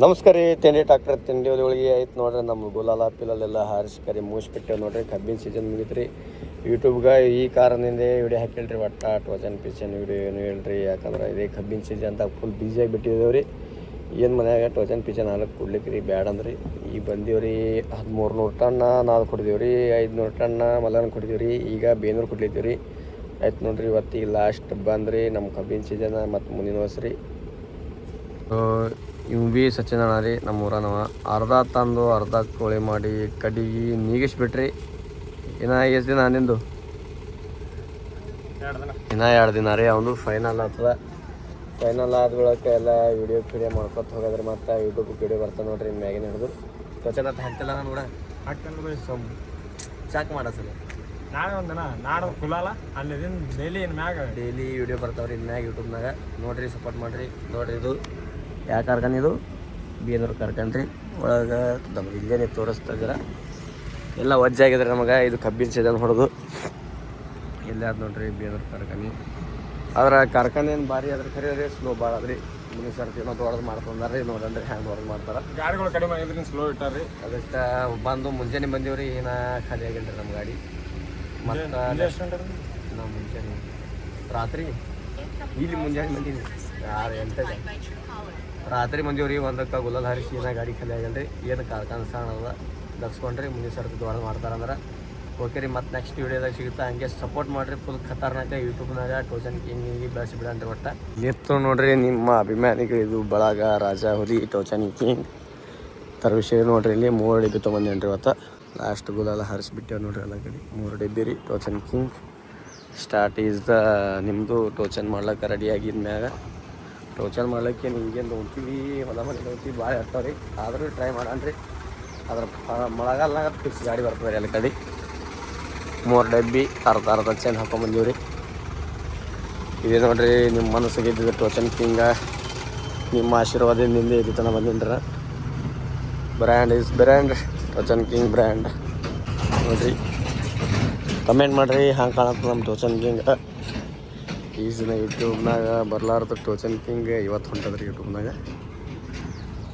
ನಮಸ್ಕಾರ ರೀ. ತಿಂಡಿ ಟ್ರಾಕ್ಟರ್ ತಿಂಡಿ ಒಳಗೆ ಐತೆ ನೋಡ್ರಿ. ನಮ್ಮ ಗುಲಾಲ ಪಿಲ್ಲಲ್ಲೆಲ್ಲ ಹಾರಿಸ್ಕರಿ ಮೂಸ್ಬಿಟ್ಟೆವು ನೋಡ್ರಿ. ಕಬ್ಬಿನ ಸೀಸನ್ ಮುಗಿತು ರೀ. ಯೂಟ್ಯೂಬ್ಗೆ ಈ ಕಾರಣದಿಂದ ವಿಡಿಯೋ ಹಾಕಿಲ್ರಿ. ಒಟ್ಟ ಟೋಚನ್ ಪಿಚನ್ ವಿಡಿಯೋ ಏನು ಹೇಳ್ರಿ, ಯಾಕಂದ್ರೆ ಇದೇ ಕಬ್ಬಿನ ಸೀಸನ್ ಅಂತ ಫುಲ್ ಬಿಸಿಯಾಗಿ ಬಿಟ್ಟಿದ್ದೇವೆ ರೀ. ಏನು ಮನ್ಯಾಗ ಟೋಚನ್ ಪಿಚನ್ ಹಾಲಕ್ಕೆ ಕೊಡ್ಲಿಕ್ಕೆ ರೀ ಬ್ಯಾಡ ಅಂದ್ರಿ. ಈಗ ಬಂದೀವಿ ರೀ. 1300 ಟನ್ ನಾವು ಕೊಡಿದೀವಿ ರೀ. 500 ಟನ್ ಮಲಗನ ಕೊಟ್ಟಿದ್ದೀವಿ ರೀ. ಈಗ ಬೇನೂರು ಕೊಡ್ಲಿದ್ದೀವಿ ರೀ. ಆಯ್ತು ನೋಡ್ರಿ. ಇವತ್ತು ಈಗ ಲಾಸ್ಟ್ ಬಂದ್ರಿ ನಮ್ಮ ಕಬ್ಬಿನ ಸೀಸನ್. ಮತ್ತು ಮುಂದಿನ ವರ್ಷ ರೀ. ಇವು ಭೀ ಸಚಿನ ರೀ ನಮ್ಮ ಊರನವ. ಅರ್ಧ ತಂದು ಅರ್ಧ ಕೋಳಿ ಮಾಡಿ ಕಡಿಗೆ ನೀಗಿಸ್ಬಿಟ್ರಿ. ಇನ್ನು ಎಷ್ಟು ದಿನ ನಿಂದು? ಇನ್ನೂ 2 ದಿನ ರೀ. ಅವನು ಫೈನಲ್ ಆಗ್ತದೆ. ಫೈನಲ್ ಆದ ಬಳಿಕ ಎಲ್ಲ ವಿಡಿಯೋ ಮಾಡ್ಕೊತ ಹೋಗೋದ್ರೆ ಮತ್ತು ಯೂಟ್ಯೂಬ್ ವಿಡಿಯೋ ಬರ್ತಾವೆ ನೋಡ್ರಿ. ಮ್ಯಾಗಿನ ಹಿಡಿದು ಸ್ವಚ್ಛನ ಹಾಕ್ತಿಲ್ಲ ನಾನು ಕೂಡ ಹಾಕ್ಕೊಂಡು ಚಾಕ್ ಮಾಡಸಲ್ಲ. ನಾಳೆ ಒಂದಿನ ನಾಡು ಕುಲಾಲ ಅಲ್ಲಿದಿಂದ ಡೈಲಿ ವಿಡಿಯೋ ಬರ್ತಾವ್ರಿ ಇನ್ಮ್ಯಾಗ ಯೂಟ್ಯೂಬ್ನಾಗ. ನೋಡಿರಿ, ಸಪೋರ್ಟ್ ಮಾಡಿರಿ. ನೋಡಿರಿ, ಇದು ಯಾವ ಕಾರ್ಖಾನೆ? ಇದು ಬೇನೂರು ಕಾರ್ಖಾನೆ ರೀ. ಒಳಗೆ ನಮ್ಗೆ ಇಲ್ಲೇ ತೋರಿಸ್ತಾ ಇದ್ದೀರ. ಎಲ್ಲ ವಜ್ಜಾಗಿದ್ರೆ ನಮಗೆ. ಇದು ಕಬ್ಬಿನ ಸೀಸನ್ ಹೊಡೆದು ಇಲ್ಲೇ ಅದು ನೋಡ್ರಿ ಬೇನೂರು ಕಾರ್ಖಾನೆ. ಆದ್ರೆ ಕಾರ್ಖಾನೆ ಏನು ಭಾರಿ ಅದ್ರ ಖರೀ ರೀ. ಸ್ಲೋ ಭಾಳ ಅದ್ರಿ. ಮುಂದಿನ ಸರ್ತಿ ಏನೋ ಹೊಡೆದು ಮಾಡ್ಕೊಂಡಾರ್ರಿ. ನೋಡಂದ್ರೆ ಹ್ಯಾಂಗೆ ಹೊಡೆದು ಮಾಡ್ತಾರೆ. ಗಾಡಿಗಳು ಕಡಿಮೆ ಆಗಿದ್ರೆ ಸ್ಲೋ ಇಟ್ಟಾರ್ರಿ. ಅದಕ್ಕೆ ಬಂದು ಮುಂಜಾನೆ ಬಂದೀವ್ರಿ. ಏನೋ ಖಾಲಿ ಆಗಿಲ್ಲ ರೀ ನಮ್ಮ ಗಾಡಿ. ಮತ್ತು ನಾವು ಮುಂಜಾನೆ ರಾತ್ರಿ ಇಲ್ಲಿ ಮುಂಜಾನೆ ಬಂದೀವಿ 6-8 ರಾತ್ರಿ ಬಂದೀವ್ರಿ. 1ಕ್ಕೆ ಗುಲಾಲ್ ಹಾರಿಸಿ ಏನೋ ಗಾಡಿ ಖಾಲಿ ಆಗಿಲ್ಲ ರೀ. ಏನು ಕಾರ್ಖಾನೆ ಸಣ್ಣ ಅದ ದಕ್ಸ್ಕೊಂಡ್ರಿ. ಮುಂದಿನ ಸರ್ತಿ ದೊಡ್ಡ ಮಾಡ್ತಾರಂದ್ರೆ ಓಕೆ ರೀ. ಮತ್ತು ನೆಕ್ಸ್ಟ್ ವೀಡಿಯೋದಾಗ ಸಿಗುತ್ತೆ. ಹಂಗೆ ಸಪೋರ್ಟ್ ಮಾಡಿರಿ. ಫುಲ್ ಖತರ್ನಾಕ ಯೂಟ್ಯೂಬ್ನಾಗ ಟೋಚನ್ ಕಿಂಗಿಗೆ ಬೆಳೆಸಿಬಿಡಂರಿ. ಒಟ್ಟು ನಿಂತು ನೋಡ್ರಿ ನಿಮ್ಮ ಅಭಿಮಾನಿಗಳು. ಇದು ಬಳಗ ರಾಜ ಹುಲಿ ಟೋಚನ್ ಕಿಂಗ್ ಥರ ವಿಷಯ ನೋಡ್ರಿ. ಇಲ್ಲಿ 3 ಡಬ್ಬಿ ತೊಗೊಂಡೇನ್ರಿ. ಇವತ್ತು ಲಾಸ್ಟ್ ಗುಲಾಲ ಹಾರಿಸ್ಬಿಟ್ಟೇವೆ ನೋಡ್ರಿ. ಎಲ್ಲ ಕಡೆ 3 ಡಬ್ಬಿ ರೀ ಟೋಚನ್ ಕಿಂಗ್. ಸ್ಟಾರ್ಟ್ ಈಸ್ ದ ನಿಮ್ಮದು ಟೋಚನ್ ಮಾಡ್ಲಿಕ್ಕೆ ರೆಡಿ ಆಗಿದ ಮ್ಯಾಗ. ಟೋಚನ್ ಮಾಡ್ಲಿಕ್ಕೆ ಹಿಂಗೇನು ನೋಡ್ತೀವಿ, ಹೊಲ ಮನೆ ನೋಡ್ತೀವಿ, ಭಾಳ ಇರ್ತಾವೆ ರೀ. ಆದರೂ ಟ್ರೈ ಮಾಡಣ್ರಿ. ಅದ್ರ ಮಳೆಗಾಲನಾಗ ಫಿಕ್ಸ್ ಗಾಡಿ ಬರ್ತದೆ ರೀ. ಎಲ್ಲ ಕಡೆ 3 ಡಬ್ಬಿ ಅರ್ಧ ಚೈನ್ ಹಾಕೊಂಡ್ಬಂದೀವಿ ರೀ. ಇದೇ ನೋಡ್ರಿ ನಿಮ್ಮ ಮನಸ್ಸಿಗೆ ಇದ್ದಿದ್ದು ಟೋಚನ್ ಕಿಂಗ. ನಿಮ್ಮ ಆಶೀರ್ವಾದದಿಂದ ಇಲ್ಲಿ ತನಕ ಬಂದಿನ್ರ. Brand is brand. ಟೋಚನ್ ಕಿಂಗ್ ಬ್ರ್ಯಾಂಡ್ ನೋಡ್ರಿ. ಕಮೆಂಟ್ ಮಾಡಿರಿ ಹಂಗೆ ಕಾಣತ್ತೆ ನಮ್ಮ ಟೋಚನ್ ಕಿಂಗ್. ಈಸಿನ ಯೂಟ್ಯೂಬ್ನಾಗ ಬರ್ಲಾರ್ದು ಟೋಚನ್ ಕಿಂಗ್ ಇವತ್ತು ಹೊಂಟದ್ರಿ ಯೂಟ್ಯೂಬ್ನಾಗ.